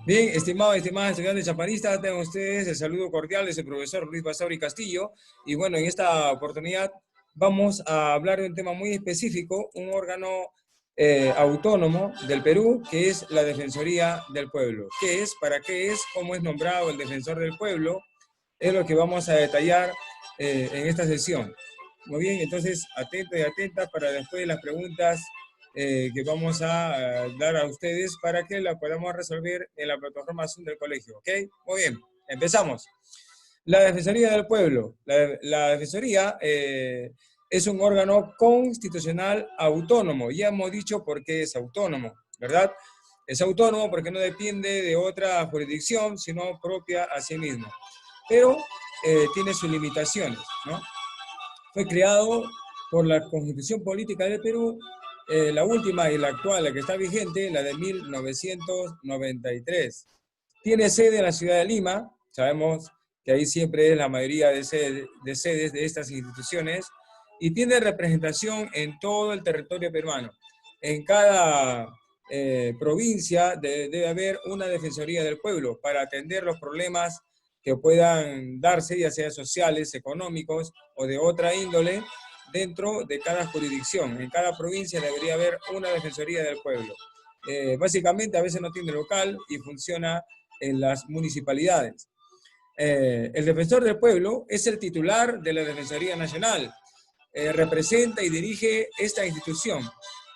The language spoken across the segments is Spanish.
Bien, estimados y estimadas estudiantes chapanistas, tengan ustedes el saludo cordial de su profesor Luis Basauri Castillo. Y bueno, en esta oportunidad vamos a hablar de un tema muy específico, un órgano autónomo del Perú, que es la Defensoría del Pueblo. ¿Qué es? ¿Para qué es? ¿Cómo es nombrado el Defensor del Pueblo? Es lo que vamos a detallar en esta sesión. Muy bien, entonces atentos y atentas para después de las preguntas que vamos a dar a ustedes para que la podamos resolver en la plataforma Zoom del colegio, ¿ok? Muy bien, empezamos. La Defensoría del Pueblo. La Defensoría es un órgano constitucional autónomo. Ya hemos dicho por qué es autónomo, ¿verdad? Es autónomo porque no depende de otra jurisdicción, sino propia a sí mismo. Pero tiene sus limitaciones, ¿no? Fue creado por la Constitución Política del Perú, la última y la actual, la que está vigente, la de 1993. Tiene sede en la ciudad de Lima, sabemos que ahí siempre es la mayoría de sedes de estas instituciones, y tiene representación en todo el territorio peruano. En cada provincia debe haber una Defensoría del Pueblo para atender los problemas que puedan darse, ya sea sociales, económicos o de otra índole, dentro de cada jurisdicción. En cada provincia debería haber una Defensoría del Pueblo. Básicamente a veces no tiene local y funciona en las municipalidades. El Defensor del Pueblo es el titular de la Defensoría Nacional. Representa y dirige esta institución.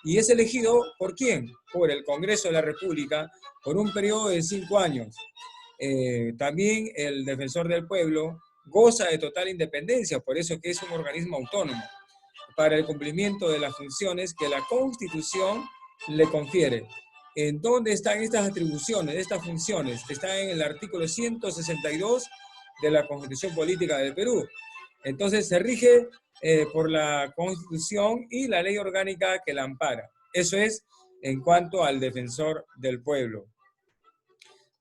¿Y es elegido por quién? Por el Congreso de la República por un periodo de 5 años. También el Defensor del Pueblo goza de total independencia, por eso que es un organismo autónomo, para el cumplimiento de las funciones que la Constitución le confiere. ¿En dónde están estas atribuciones, estas funciones? Están en el artículo 162 de la Constitución Política del Perú. Entonces se rige por la Constitución y la ley orgánica que la ampara. Eso es en cuanto al Defensor del Pueblo.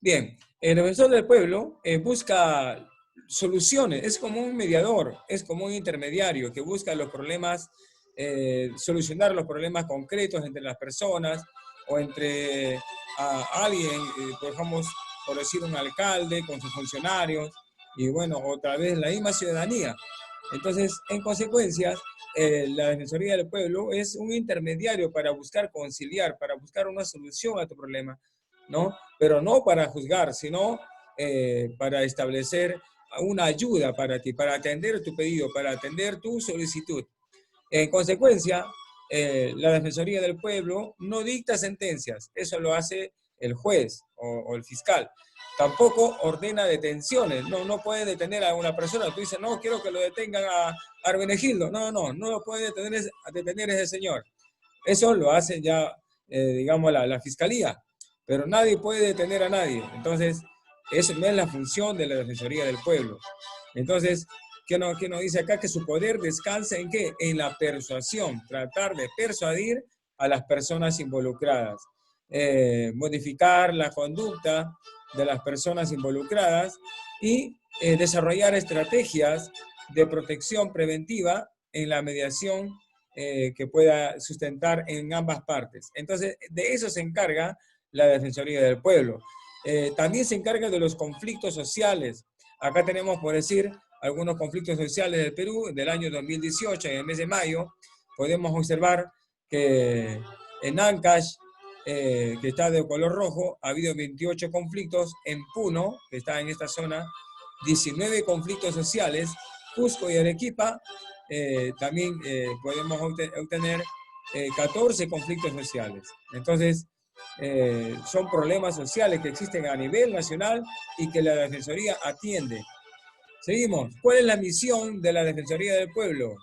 Bien, el Defensor del Pueblo busca soluciones, es como un mediador, es como un intermediario que busca los problemas, solucionar los problemas concretos entre las personas o entre alguien, por decir un alcalde con sus funcionarios y bueno, otra vez la misma ciudadanía. Entonces, en consecuencia, la Defensoría del Pueblo es un intermediario para buscar conciliar, para buscar una solución a tu problema, ¿no? Pero no para juzgar, sino para establecer una ayuda para ti, para atender tu pedido, para atender tu solicitud. En consecuencia, la Defensoría del Pueblo no dicta sentencias, eso lo hace el juez o el fiscal. Tampoco ordena detenciones, no puede detener a una persona. Tú dices, no, quiero que lo detengan a Hermenegildo. No lo puede detener ese señor. Eso lo hace ya, digamos, la fiscalía. Pero nadie puede detener a nadie. Entonces, eso no es la función de la Defensoría del Pueblo. Entonces, ¿qué nos dice acá? Que su poder descansa ¿en qué? En la persuasión, tratar de persuadir a las personas involucradas. Modificar la conducta de las personas involucradas y desarrollar estrategias de protección preventiva en la mediación que pueda sustentar en ambas partes. Entonces, de eso se encarga la Defensoría del Pueblo. También se encarga de los conflictos sociales. Acá tenemos, por decir, algunos conflictos sociales del Perú del año 2018, en el mes de mayo. Podemos observar que en Ancash, que está de color rojo, ha habido 28 conflictos. En Puno, que está en esta zona, 19 conflictos sociales. Cusco y Arequipa, también podemos obtener 14 conflictos sociales. Entonces, son problemas sociales que existen a nivel nacional y que la Defensoría atiende. Seguimos. ¿Cuál es la misión de la Defensoría del Pueblo?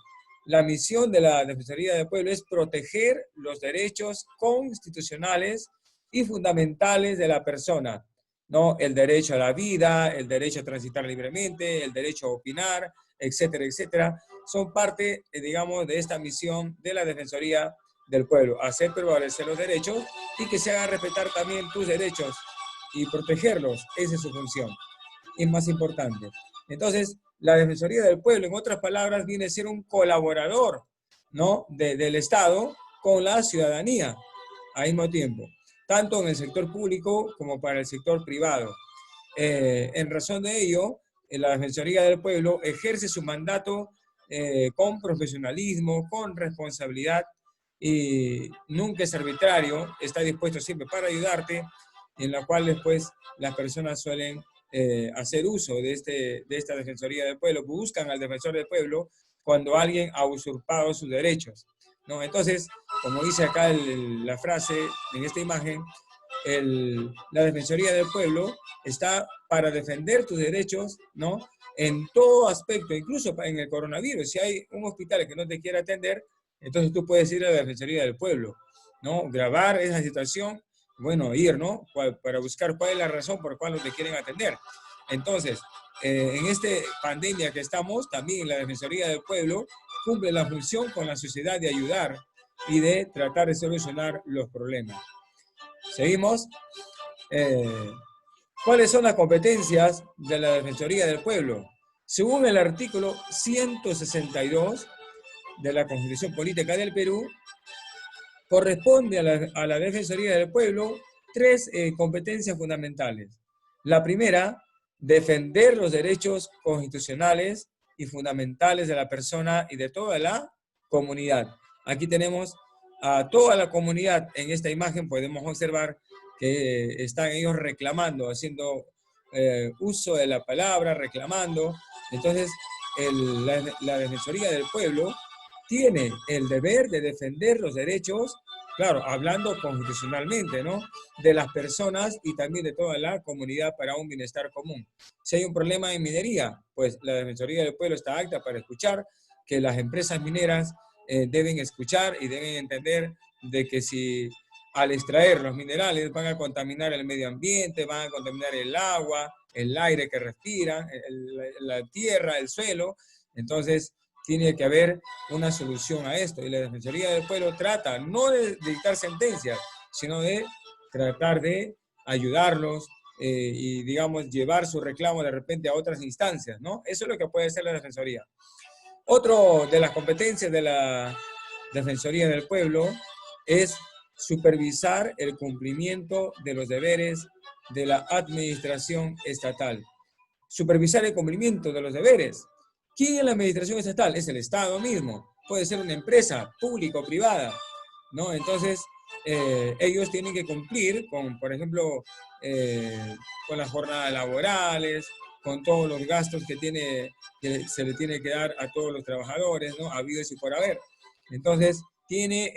La misión de la Defensoría del Pueblo es proteger los derechos constitucionales y fundamentales de la persona, ¿no? El derecho a la vida, el derecho a transitar libremente, el derecho a opinar, etcétera, etcétera. Son parte, digamos, de esta misión de la Defensoría del Pueblo, hacer prevalecer los derechos y que se hagan respetar también tus derechos y protegerlos. Esa es su función. Es más importante. Entonces, la Defensoría del Pueblo, en otras palabras, viene a ser un colaborador, ¿no?, del Estado con la ciudadanía al mismo tiempo, tanto en el sector público como para el sector privado. En razón de ello, la Defensoría del Pueblo ejerce su mandato con profesionalismo, con responsabilidad, y nunca es arbitrario, está dispuesto siempre para ayudarte, en la cual después las personas suelen hacer uso de esta Defensoría del Pueblo, buscan al Defensor del Pueblo cuando alguien ha usurpado sus derechos, ¿no? Entonces, como dice acá la frase en esta imagen, la Defensoría del Pueblo está para defender tus derechos, ¿no?, en todo aspecto, incluso en el coronavirus. Si hay un hospital que no te quiere atender, entonces tú puedes ir a la Defensoría del Pueblo, ¿no?, grabar esa situación, bueno, ir, ¿no?, para buscar cuál es la razón por la cual no te quieren atender. Entonces, en esta pandemia que estamos, también la Defensoría del Pueblo cumple la función con la sociedad de ayudar y de tratar de solucionar los problemas. Seguimos. Eh, ¿Cuáles son las competencias de la Defensoría del Pueblo? Según el artículo 162 de la Constitución Política del Perú, corresponde a la Defensoría del Pueblo tres competencias fundamentales. La primera, defender los derechos constitucionales y fundamentales de la persona y de toda la comunidad. Aquí tenemos a toda la comunidad. En esta imagen podemos observar que están ellos reclamando, haciendo uso de la palabra, reclamando. Entonces, la Defensoría del Pueblo tiene el deber de defender los derechos, claro, hablando constitucionalmente, ¿no?, de las personas y también de toda la comunidad para un bienestar común. Si hay un problema en minería, pues la Defensoría del Pueblo está apta para escuchar, que las empresas mineras deben escuchar y deben entender de que si al extraer los minerales van a contaminar el medio ambiente, van a contaminar el agua, el aire que respiran, la tierra, el suelo, entonces tiene que haber una solución a esto. Y la Defensoría del Pueblo trata no de dictar sentencias, sino de tratar de ayudarlos y, digamos, llevar su reclamo de repente a otras instancias, ¿no? Eso es lo que puede hacer la Defensoría. Otro de las competencias de la Defensoría del Pueblo es supervisar el cumplimiento de los deberes de la administración estatal. Supervisar el cumplimiento de los deberes. ¿Quién es la administración estatal? Es el Estado mismo. Puede ser una empresa pública o privada, ¿no? Entonces, ellos tienen que cumplir con, por ejemplo, con las jornadas laborales, con todos los gastos que se le tiene que dar a todos los trabajadores, ¿no?, habidos y por haber. Entonces, tiene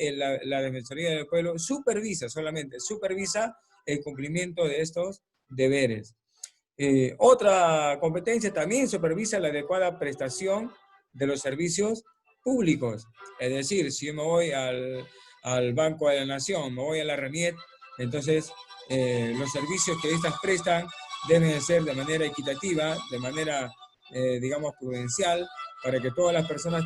la Defensoría del Pueblo, solamente supervisa el cumplimiento de estos deberes. Otra competencia también supervisa la adecuada prestación de los servicios públicos. Es decir, si yo me voy al Banco de la Nación, me voy a la RENIEC, entonces los servicios que estas prestan deben ser de manera equitativa, de manera, digamos, prudencial, para que todas las personas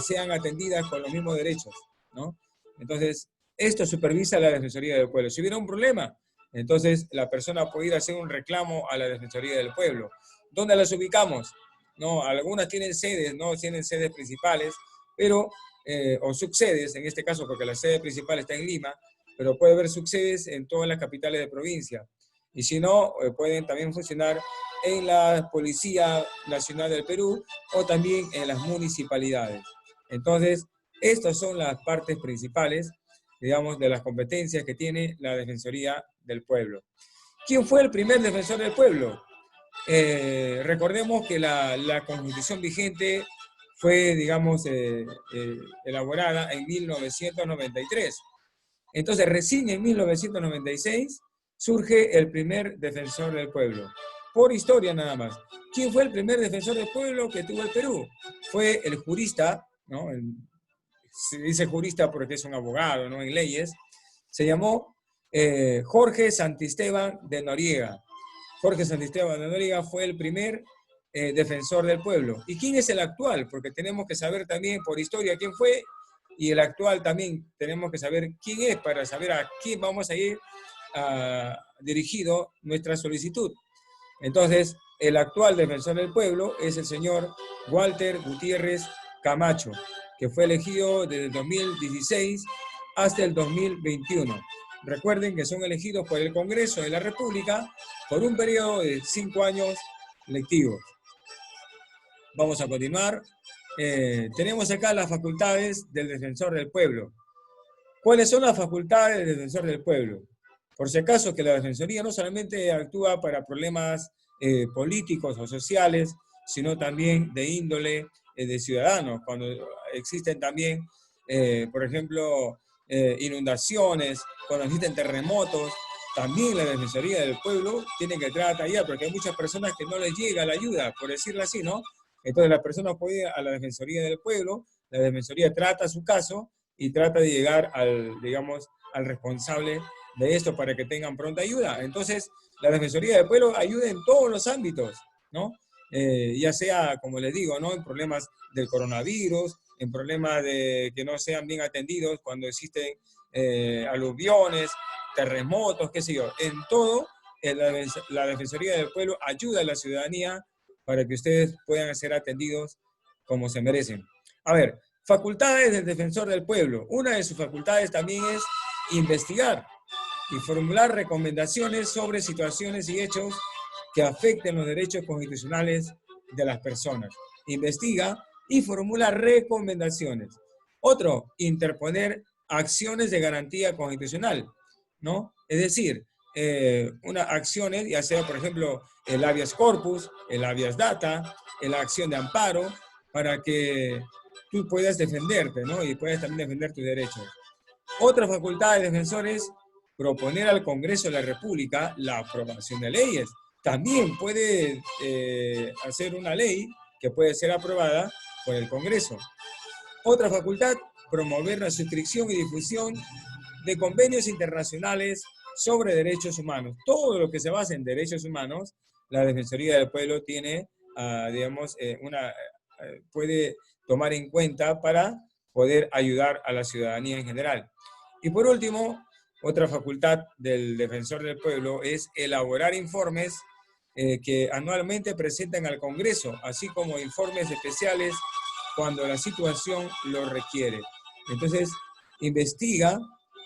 sean atendidas con los mismos derechos, ¿no? Entonces, esto supervisa la Defensoría del Pueblo. Si hubiera un problema, entonces la persona puede ir a hacer un reclamo a la Defensoría del Pueblo. ¿Dónde las ubicamos? No, algunas tienen sedes, no tienen sedes principales, pero, o subsedes, en este caso, porque la sede principal está en Lima, pero puede haber subsedes en todas las capitales de provincia. Y si no, pueden también funcionar en la Policía Nacional del Perú o también en las municipalidades. Entonces, estas son las partes principales, digamos, de las competencias que tiene la Defensoría del Pueblo. ¿Quién fue el primer defensor del pueblo? Recordemos que la Constitución vigente fue, digamos, elaborada en 1993. Entonces, recién en 1996 surge el primer defensor del pueblo. Por historia nada más. ¿Quién fue el primer defensor del pueblo que tuvo el Perú? Fue el jurista, ¿no? Se dice jurista porque es un abogado, ¿no?, en leyes. Se llamó Jorge Santisteban de Noriega. Jorge Santisteban de Noriega fue el primer defensor del pueblo. ¿Y quién es el actual? Porque tenemos que saber también por historia quién fue, y el actual también tenemos que saber quién es para saber a quién vamos a ir dirigido nuestra solicitud. Entonces, el actual defensor del pueblo es el señor Walter Gutiérrez Camacho, que fue elegido desde el 2016 hasta el 2021. Recuerden que son elegidos por el Congreso de la República por un periodo de 5 años lectivos. Vamos a continuar. Tenemos acá las facultades del defensor del pueblo. ¿Cuáles son las facultades del defensor del pueblo? Por si acaso que la Defensoría no solamente actúa para problemas políticos o sociales, sino también de índole de ciudadanos, cuando existen también, por ejemplo, inundaciones, cuando existen terremotos, también la Defensoría del Pueblo tiene que entrar a tallar, porque hay muchas personas que no les llega la ayuda, por decirlo así, ¿no? Entonces las personas pueden ir a la Defensoría del Pueblo, la Defensoría trata su caso y trata de llegar al, digamos, al responsable de esto para que tengan pronta ayuda. Entonces, la Defensoría del Pueblo ayuda en todos los ámbitos, ¿no? Ya sea, como les digo, ¿no? En problemas del coronavirus, en problemas de que no sean bien atendidos cuando existen aluviones, terremotos, qué sé yo. En todo, la Defensoría del Pueblo ayuda a la ciudadanía para que ustedes puedan ser atendidos como se merecen. A ver, facultades del defensor del pueblo. Una de sus facultades también es investigar y formular recomendaciones sobre situaciones y hechos que afecten los derechos constitucionales de las personas. Investiga y formula recomendaciones. Otro, interponer acciones de garantía constitucional, ¿no? Es decir, acciones, ya sea, por ejemplo, el habeas corpus, el habeas data, la acción de amparo, para que tú puedas defenderte, ¿no? Y puedas también defender tus derechos. Otra facultad de defensores, proponer al Congreso de la República la aprobación de leyes. También puede hacer una ley que puede ser aprobada por el Congreso. Otra facultad, promover la suscripción y difusión de convenios internacionales sobre derechos humanos. Todo lo que se basa en derechos humanos, la Defensoría del Pueblo tiene, digamos, puede tomar en cuenta para poder ayudar a la ciudadanía en general. Y por último, otra facultad del Defensor del Pueblo es elaborar informes que anualmente presentan al Congreso, así como informes especiales cuando la situación lo requiere. Entonces, investiga,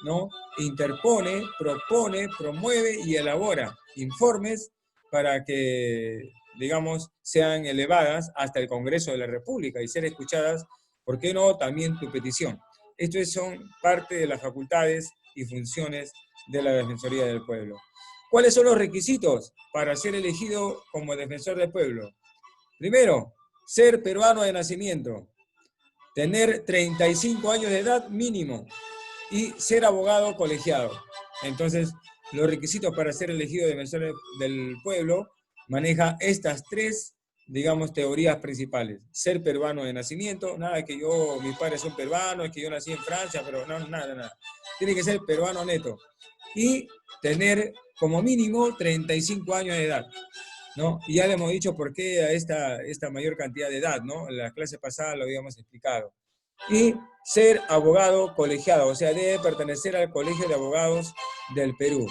¿no? Interpone, propone, promueve y elabora informes para que, digamos, sean elevadas hasta el Congreso de la República y ser escuchadas, ¿por qué no?, también tu petición. Estos son parte de las facultades y funciones de la Defensoría del Pueblo. ¿Cuáles son los requisitos para ser elegido como defensor del pueblo? Primero, ser peruano de nacimiento, tener 35 años de edad mínimo y ser abogado colegiado. Entonces, los requisitos para ser elegido defensor del pueblo maneja estas tres, digamos, teorías principales. Ser peruano de nacimiento, nada que mis padres son peruanos, que yo nací en Francia, pero no, nada. Tiene que ser peruano neto. Y tener como mínimo 35 años de edad, ¿no? Y ya le hemos dicho por qué a esta mayor cantidad de edad, ¿no? En la clase pasada lo habíamos explicado. Y ser abogado colegiado, o sea, debe pertenecer al Colegio de Abogados del Perú.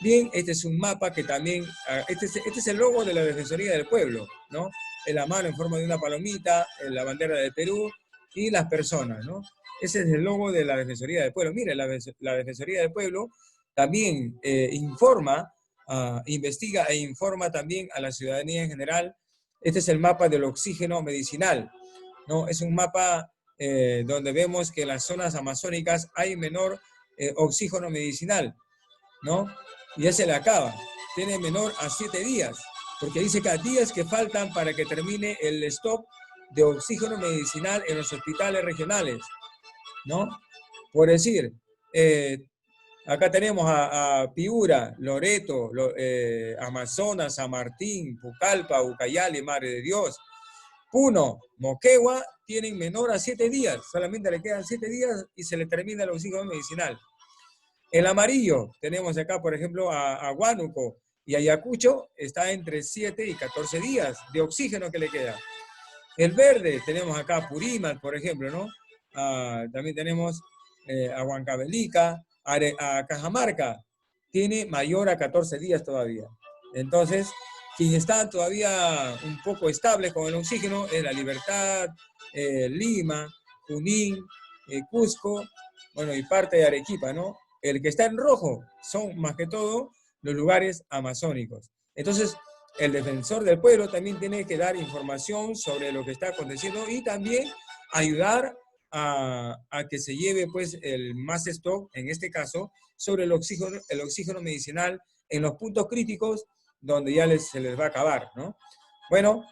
Bien, este es un mapa que también, este es el logo de la Defensoría del Pueblo, ¿no? En la mano en forma de una palomita, en la bandera del Perú y las personas, ¿no? Ese es el logo de la Defensoría del Pueblo. Mire, la Defensoría del Pueblo también investiga e informa también a la ciudadanía en general. Este es el mapa del oxígeno medicinal, ¿no? Es un mapa donde vemos que en las zonas amazónicas hay menor oxígeno medicinal, ¿no? Y ya se le acaba. Tiene menor a 7 días, porque dice que a días que faltan para que termine el stock de oxígeno medicinal en los hospitales regionales, ¿no? Por decir, acá tenemos a Piura, Loreto, Amazonas, San Martín, Pucallpa, Ucayali, Madre de Dios, Puno, Moquegua, tienen menor a 7 días, solamente le quedan 7 días y se le termina el oxígeno medicinal. El amarillo, tenemos acá, por ejemplo, a Huánuco y Ayacucho, está entre 7 y 14 días de oxígeno que le queda. El verde, tenemos acá a Purímac, por ejemplo, ¿no? También tenemos a Huancavelica, a Cajamarca, tiene mayor a 14 días todavía. Entonces, Quien está todavía un poco estable con el oxígeno es La Libertad, Lima, Junín, Cusco, bueno, y parte de Arequipa, ¿no? El que está en rojo son más que todo los lugares amazónicos. Entonces, el defensor del pueblo también tiene que dar información sobre lo que está aconteciendo y también ayudar a que se lleve pues el más stock, en este caso, sobre el oxígeno medicinal en los puntos críticos donde ya se les va a acabar, ¿no? Bueno,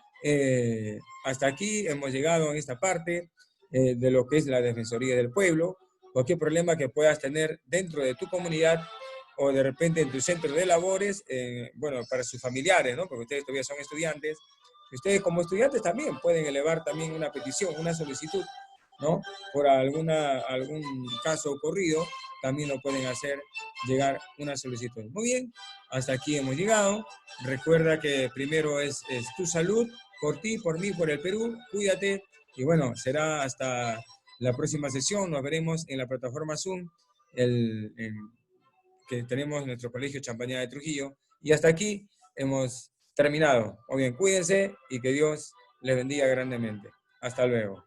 hasta aquí hemos llegado en esta parte de lo que es la Defensoría del Pueblo. Cualquier problema que puedas tener dentro de tu comunidad o de repente en tu centro de labores, bueno, para sus familiares, ¿no? Porque ustedes todavía son estudiantes. Ustedes como estudiantes también pueden elevar también una petición, una solicitud, ¿no? Por algún caso ocurrido, también lo pueden hacer llegar una solicitud. Muy bien, hasta aquí hemos llegado. Recuerda que primero es tu salud, por ti, por mí, por el Perú. Cuídate y bueno, será hasta la próxima sesión. Nos veremos en la plataforma Zoom que tenemos en nuestro colegio Champañá de Trujillo. Y hasta aquí hemos terminado. Muy bien, cuídense y que Dios les bendiga grandemente. Hasta luego.